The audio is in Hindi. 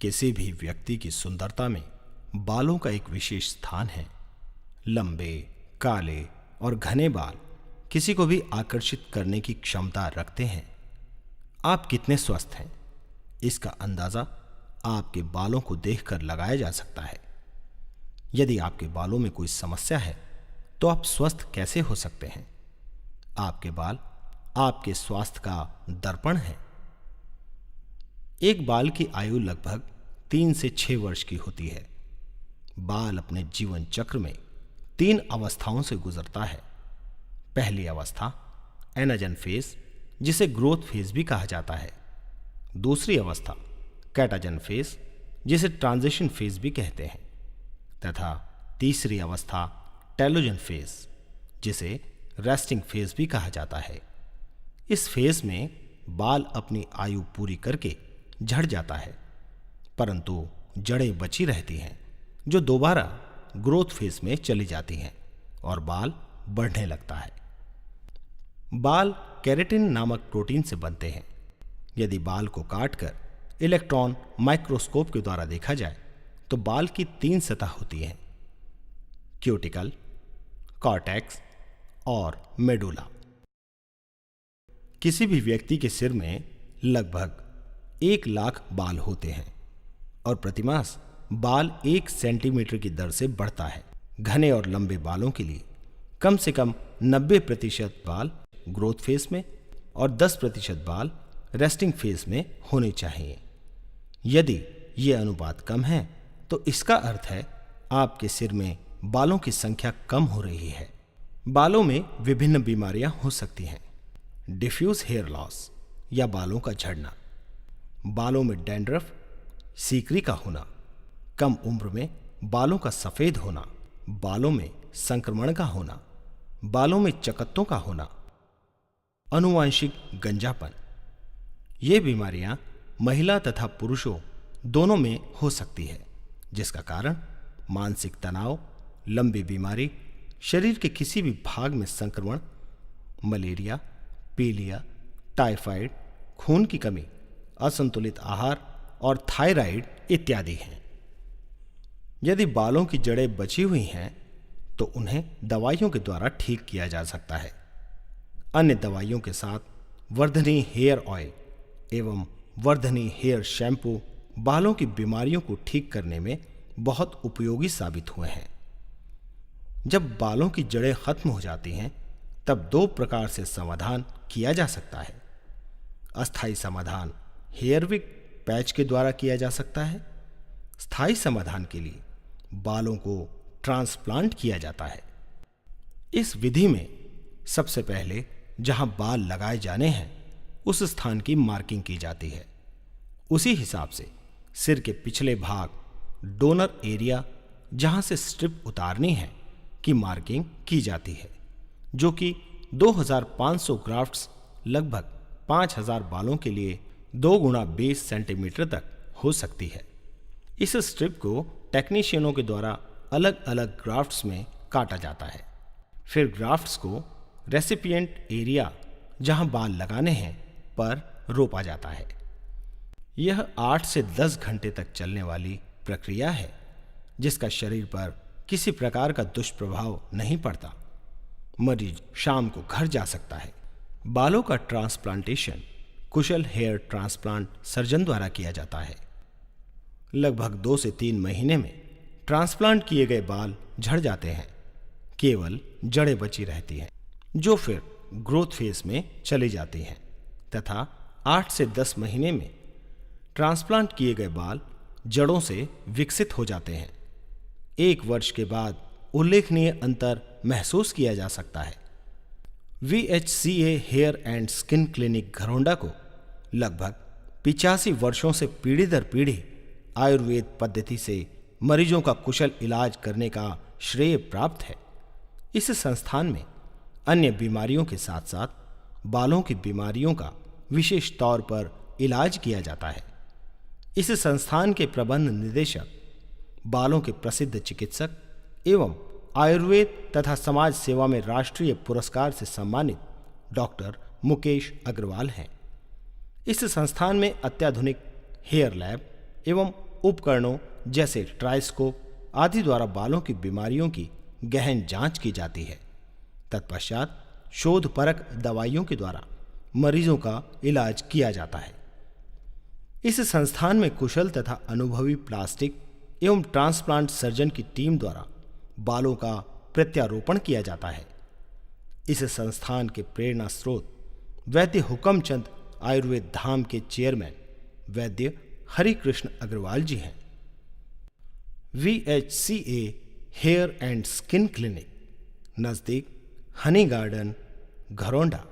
किसी भी व्यक्ति की सुंदरता में बालों का एक विशेष स्थान है। लंबे, काले और घने बाल किसी को भी आकर्षित करने की क्षमता रखते हैं। आप कितने स्वस्थ हैं, इसका अंदाजा आपके बालों को देखकर लगाया जा सकता है। यदि आपके बालों में कोई समस्या है तो आप स्वस्थ कैसे हो सकते हैं? आपके बाल आपके स्वास्थ्य का दर्पण है। एक बाल की आयु लगभग 3 से 6 वर्ष की होती है। बाल अपने जीवन चक्र में 3 अवस्थाओं से गुजरता है। पहली अवस्था एनाजन फेज, जिसे ग्रोथ फेज भी कहा जाता है। दूसरी अवस्था कैटाजन फेज, जिसे ट्रांजिशन फेज भी कहते हैं, तथा तीसरी अवस्था टेलोजन फेज, जिसे रेस्टिंग फेज भी कहा जाता है। इस फेज में बाल अपनी आयु पूरी करके झड़ जाता है, परंतु जड़ें बची रहती हैं जो दोबारा ग्रोथ फेज में चली जाती हैं और बाल बढ़ने लगता है। बाल केराटिन नामक प्रोटीन से बनते हैं। यदि बाल को काटकर इलेक्ट्रॉन माइक्रोस्कोप के द्वारा देखा जाए तो बाल की 3 सतह होती हैं: क्यूटिकल, कॉर्टेक्स और मेडुला। किसी भी व्यक्ति के सिर में लगभग 1 लाख बाल होते हैं और प्रतिमास बाल 1 सेंटीमीटर की दर से बढ़ता है। घने और लंबे बालों के लिए कम से कम 90% बाल ग्रोथ फेज में और 10% बाल रेस्टिंग फेज में होने चाहिए। यदि यह अनुपात कम है तो इसका अर्थ है आपके सिर में बालों की संख्या कम हो रही है। बालों में विभिन्न बीमारियां हो सकती हैं। डिफ्यूज हेयर लॉस या बालों का झड़ना, बालों में डैंड्रफ, सीकरी का होना, कम उम्र में बालों का सफेद होना, बालों में संक्रमण का होना, बालों में चकत्तों का होना, आनुवांशिक गंजापन। ये बीमारियां महिला तथा पुरुषों दोनों में हो सकती है, जिसका कारण मानसिक तनाव, लंबी बीमारी, शरीर के किसी भी भाग में संक्रमण, मलेरिया, पीलिया, टाइफाइड, खून की कमी, असंतुलित आहार और थायराइड इत्यादि हैं। यदि बालों की जड़ें बची हुई हैं तो उन्हें दवाइयों के द्वारा ठीक किया जा सकता है। अन्य दवाइयों के साथ वर्धनी हेयर ऑयल एवं वर्धनी हेयर शैम्पू बालों की बीमारियों को ठीक करने में बहुत उपयोगी साबित हुए हैं। जब बालों की जड़ें खत्म हो जाती हैं तब 2 प्रकार से समाधान किया जा सकता है। अस्थायी समाधान हेयर विग पैच के द्वारा किया जा सकता है। स्थायी समाधान के लिए बालों को ट्रांसप्लांट किया जाता है। इस विधि में सबसे पहले जहां बाल लगाए जाने हैं उस स्थान की मार्किंग की जाती है। उसी हिसाब से सिर के पिछले भाग, डोनर एरिया, जहां से स्ट्रिप उतारनी है, की मार्किंग की जाती है, जो कि 2500 ग्राफ्ट्स लगभग 5000 बालों के लिए 2 गुणा 20 सेंटीमीटर तक हो सकती है। इस स्ट्रिप को टेक्नीशियनों के द्वारा अलग अलग ग्राफ्ट्स में काटा जाता है। फिर ग्राफ्ट्स को रेसिपिएंट एरिया, जहां बाल लगाने हैं, पर रोपा जाता है। यह 8 से 10 घंटे तक चलने वाली प्रक्रिया है, जिसका शरीर पर किसी प्रकार का दुष्प्रभाव नहीं पड़ता। मरीज शाम को घर जा सकता है। बालों का ट्रांसप्लांटेशन कुशल हेयर ट्रांसप्लांट सर्जन द्वारा किया जाता है। लगभग 2 से 3 महीने में ट्रांसप्लांट किए गए बाल झड़ जाते हैं। केवल जड़ें बची रहती हैं, जो फिर ग्रोथ फेज में चली जाती हैं, तथा 8 से 10 महीने में ट्रांसप्लांट किए गए बाल जड़ों से विकसित हो जाते हैं। 1 वर्ष के बाद उल्लेखनीय अंतर महसूस किया जा सकता है। VHCA hair and skin clinic Gharaunda को लगभग 85 वर्षों से पीढ़ी दर पीढ़ी आयुर्वेद पद्धति से मरीजों का कुशल इलाज करने का श्रेय प्राप्त है। इस संस्थान में अन्य बीमारियों के साथ साथ बालों की बीमारियों का विशेष तौर पर इलाज किया जाता है। इस संस्थान के प्रबंध निदेशक, बालों के प्रसिद्ध चिकित्सक एवं आयुर्वेद तथा समाज सेवा में राष्ट्रीय पुरस्कार से सम्मानित डॉक्टर मुकेश अग्रवाल हैं। इस संस्थान में अत्याधुनिक हेयर लैब एवं उपकरणों जैसे ट्राइस्कोप आदि द्वारा बालों की बीमारियों की गहन जांच की जाती है। तत्पश्चात शोधपरक दवाइयों के द्वारा मरीजों का इलाज किया जाता है। इस संस्थान में कुशल तथा अनुभवी प्लास्टिक एवं ट्रांसप्लांट सर्जन की टीम द्वारा बालों का प्रत्यारोपण किया जाता है। इस संस्थान के प्रेरणा स्रोत वैद्य हुकमचंद आयुर्वेद धाम के चेयरमैन वैद्य हरिकृष्ण अग्रवाल जी हैं। VHCA hair and skin clinic, नज़दीक हनी गार्डन, घरौंडा।